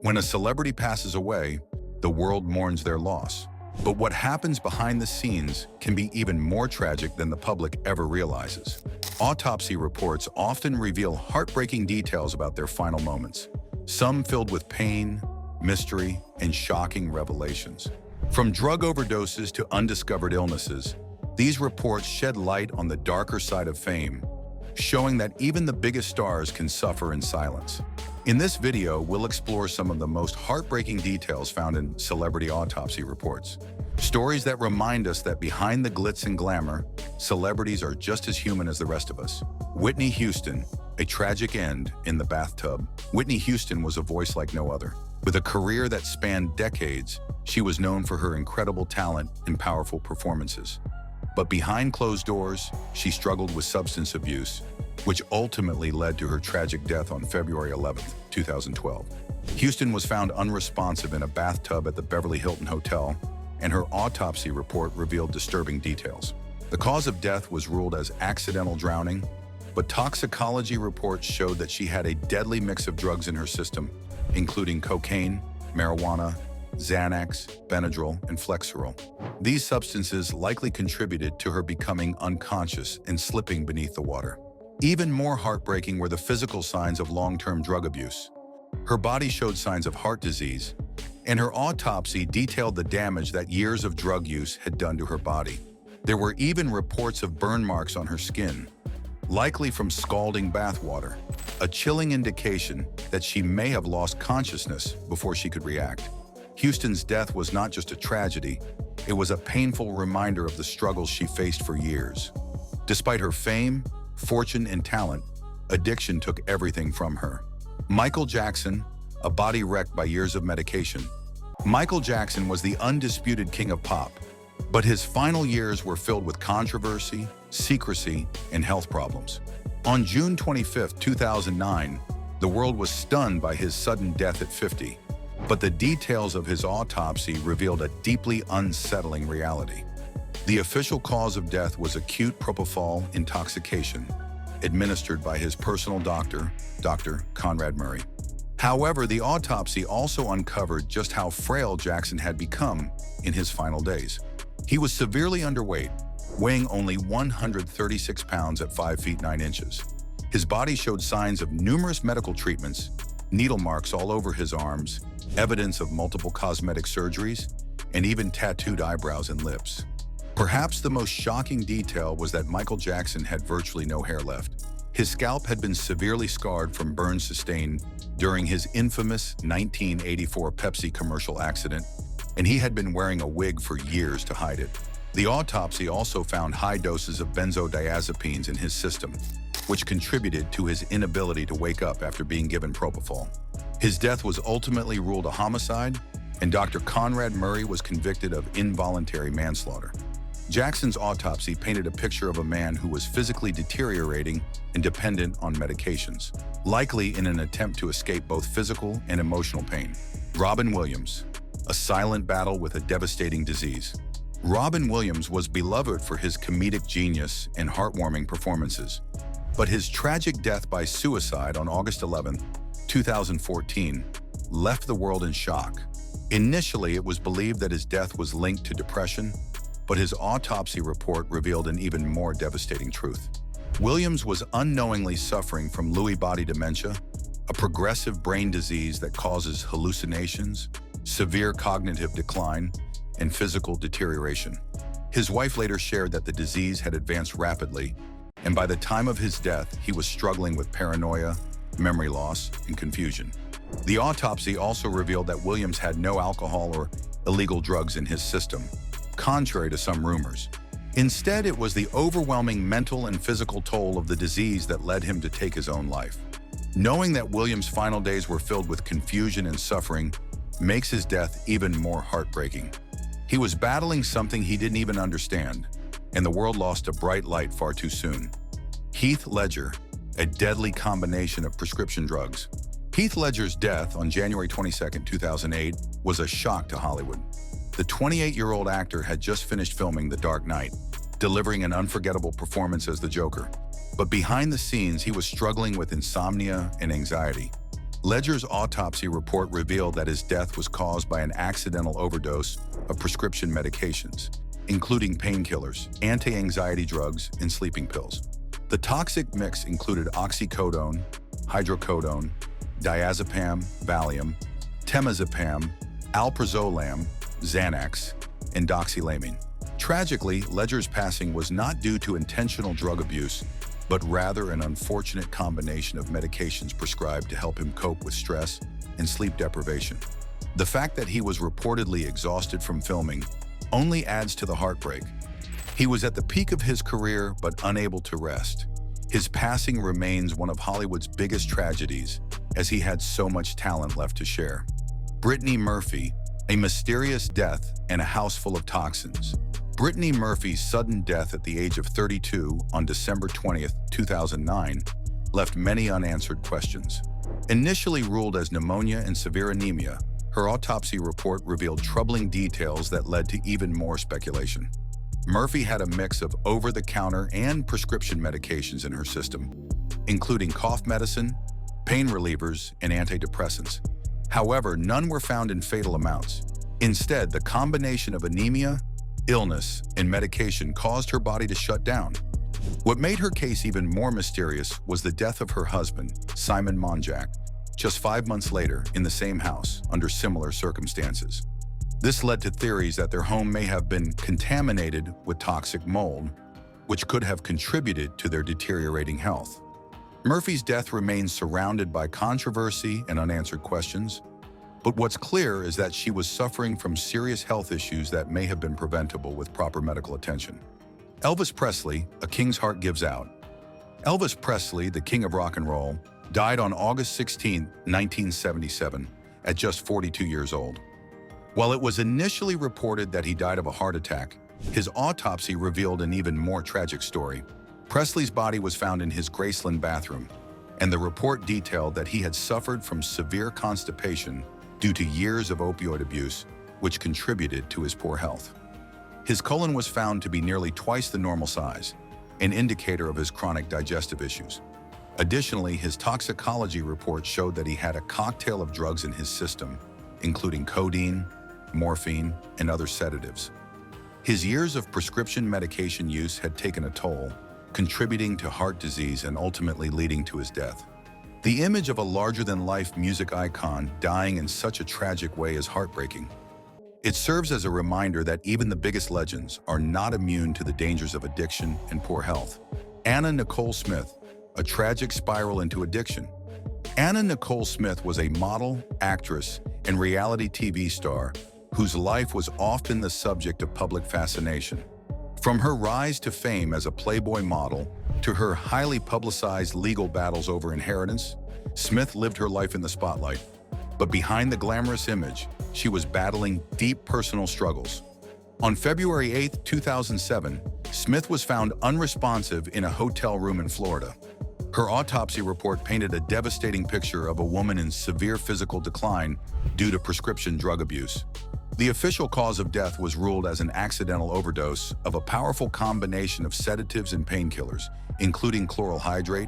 When a celebrity passes away, the world mourns their loss. But what happens behind the scenes can be even more tragic than the public ever realizes. Autopsy reports often reveal heartbreaking details about their final moments, some filled with pain, mystery, and shocking revelations. From drug overdoses to undiscovered illnesses, these reports shed light on the darker side of fame, showing that even the biggest stars can suffer in silence. In this video, we'll explore some of the most heartbreaking details found in celebrity autopsy reports. Stories that remind us that behind the glitz and glamour, celebrities are just as human as the rest of us. Whitney Houston, a tragic end in the bathtub. Whitney Houston was a voice like no other. With a career that spanned decades, she was known for her incredible talent and powerful performances. But behind closed doors, she struggled with substance abuse, which ultimately led to her tragic death on February 11, 2012. Houston was found unresponsive in a bathtub at the Beverly Hilton Hotel, and her autopsy report revealed disturbing details. The cause of death was ruled as accidental drowning, but toxicology reports showed that she had a deadly mix of drugs in her system, including cocaine, marijuana, Xanax, Benadryl, and Flexeril. These substances likely contributed to her becoming unconscious and slipping beneath the water. Even more heartbreaking were the physical signs of long-term drug abuse. Her body showed signs of heart disease, and her autopsy detailed the damage that years of drug use had done to her body. There were even reports of burn marks on her skin, likely from scalding bath water, a chilling indication that she may have lost consciousness before she could react. Houston's death was not just a tragedy, it was a painful reminder of the struggles she faced for years. Despite her fame, fortune, and talent, addiction took everything from her. Michael Jackson, a body wrecked by years of medication. Michael Jackson was the undisputed king of pop, but his final years were filled with controversy, secrecy, and health problems. On June 25, 2009, the world was stunned by his sudden death at 50. But the details of his autopsy revealed a deeply unsettling reality. The official cause of death was acute propofol intoxication, administered by his personal doctor, Dr. Conrad Murray. However, the autopsy also uncovered just how frail Jackson had become in his final days. He was severely underweight, weighing only 136 pounds at 5 feet 9 inches. His body showed signs of numerous medical treatments, needle marks all over his arms, evidence of multiple cosmetic surgeries, and even tattooed eyebrows and lips. Perhaps the most shocking detail was that Michael Jackson had virtually no hair left. His scalp had been severely scarred from burns sustained during his infamous 1984 Pepsi commercial accident, and he had been wearing a wig for years to hide it. The autopsy also found high doses of benzodiazepines in his system, which contributed to his inability to wake up after being given propofol. His death was ultimately ruled a homicide, and Dr. Conrad Murray was convicted of involuntary manslaughter. Jackson's autopsy painted a picture of a man who was physically deteriorating and dependent on medications, likely in an attempt to escape both physical and emotional pain. Robin Williams, a silent battle with a devastating disease. Robin Williams was beloved for his comedic genius and heartwarming performances, but his tragic death by suicide on August 11, 2014, left the world in shock. Initially, it was believed that his death was linked to depression, but his autopsy report revealed an even more devastating truth. Williams was unknowingly suffering from Lewy body dementia, a progressive brain disease that causes hallucinations, severe cognitive decline, and physical deterioration. His wife later shared that the disease had advanced rapidly, and by the time of his death, he was struggling with paranoia, memory loss, and confusion. The autopsy also revealed that Williams had no alcohol or illegal drugs in his system, contrary to some rumors. Instead, it was the overwhelming mental and physical toll of the disease that led him to take his own life. Knowing that Williams' final days were filled with confusion and suffering makes his death even more heartbreaking. He was battling something he didn't even understand, and the world lost a bright light far too soon. Heath Ledger, a deadly combination of prescription drugs. Heath Ledger's death on January 22, 2008, was a shock to Hollywood. The 28-year-old actor had just finished filming The Dark Knight, delivering an unforgettable performance as the Joker. But behind the scenes, he was struggling with insomnia and anxiety. Ledger's autopsy report revealed that his death was caused by an accidental overdose of prescription medications, including painkillers, anti-anxiety drugs, and sleeping pills. The toxic mix included oxycodone, hydrocodone, diazepam, Valium, temazepam, alprazolam, Xanax, and doxylamine. Tragically, Ledger's passing was not due to intentional drug abuse, but rather an unfortunate combination of medications prescribed to help him cope with stress and sleep deprivation. The fact that he was reportedly exhausted from filming only adds to the heartbreak. He was at the peak of his career, but unable to rest. His passing remains one of Hollywood's biggest tragedies, as he had so much talent left to share. Brittany Murphy, a mysterious death and a house full of toxins. Brittany Murphy's sudden death at the age of 32 on December 20th, 2009, left many unanswered questions. Initially ruled as pneumonia and severe anemia, her autopsy report revealed troubling details that led to even more speculation. Murphy had a mix of over-the-counter and prescription medications in her system, including cough medicine, pain relievers, and antidepressants. However, none were found in fatal amounts. Instead, the combination of anemia, illness, and medication caused her body to shut down. What made her case even more mysterious was the death of her husband, Simon Monjack, just 5 months later in the same house under similar circumstances. This led to theories that their home may have been contaminated with toxic mold, which could have contributed to their deteriorating health. Murphy's death remains surrounded by controversy and unanswered questions, but what's clear is that she was suffering from serious health issues that may have been preventable with proper medical attention. Elvis Presley, A King's Heart Gives Out. Elvis Presley, the king of rock and roll, died on August 16, 1977, at just 42 years old. While it was initially reported that he died of a heart attack, his autopsy revealed an even more tragic story. Presley's body was found in his Graceland bathroom, and the report detailed that he had suffered from severe constipation due to years of opioid abuse, which contributed to his poor health. His colon was found to be nearly twice the normal size, an indicator of his chronic digestive issues. Additionally, his toxicology report showed that he had a cocktail of drugs in his system, including codeine, morphine, and other sedatives. His years of prescription medication use had taken a toll, contributing to heart disease and ultimately leading to his death. The image of a larger-than-life music icon dying in such a tragic way is heartbreaking. It serves as a reminder that even the biggest legends are not immune to the dangers of addiction and poor health. Anna Nicole Smith, a tragic spiral into addiction. Anna Nicole Smith was a model, actress, and reality TV star whose life was often the subject of public fascination. From her rise to fame as a Playboy model to her highly publicized legal battles over inheritance, Smith lived her life in the spotlight. But behind the glamorous image, she was battling deep personal struggles. On February 8, 2007, Smith was found unresponsive in a hotel room in Florida. Her autopsy report painted a devastating picture of a woman in severe physical decline due to prescription drug abuse. The official cause of death was ruled as an accidental overdose of a powerful combination of sedatives and painkillers, including chloral hydrate,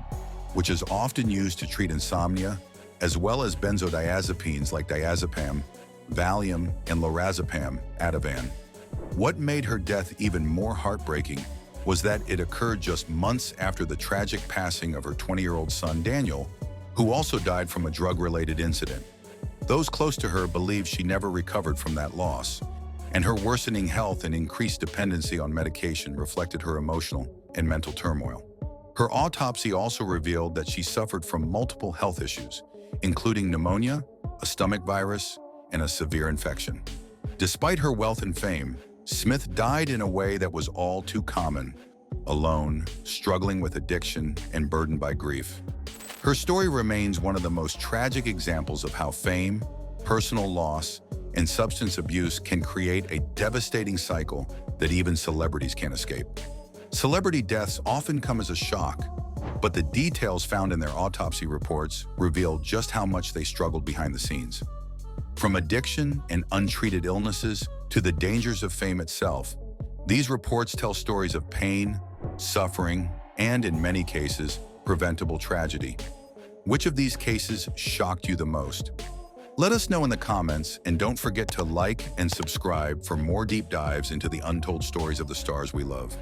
which is often used to treat insomnia, as well as benzodiazepines like diazepam, Valium, and lorazepam, Ativan. What made her death even more heartbreaking was that it occurred just months after the tragic passing of her 20-year-old son, Daniel, who also died from a drug-related incident. Those close to her believe she never recovered from that loss, and her worsening health and increased dependency on medication reflected her emotional and mental turmoil. Her autopsy also revealed that she suffered from multiple health issues, including pneumonia, a stomach virus, and a severe infection. Despite her wealth and fame, Smith died in a way that was all too common, alone, struggling with addiction, and burdened by grief. Her story remains one of the most tragic examples of how fame, personal loss, and substance abuse can create a devastating cycle that even celebrities can't escape. Celebrity deaths often come as a shock, but the details found in their autopsy reports reveal just how much they struggled behind the scenes. From addiction and untreated illnesses to the dangers of fame itself, these reports tell stories of pain, suffering, and in many cases, preventable tragedy. Which of these cases shocked you the most? Let us know in the comments, and don't forget to like and subscribe for more deep dives into the untold stories of the stars we love.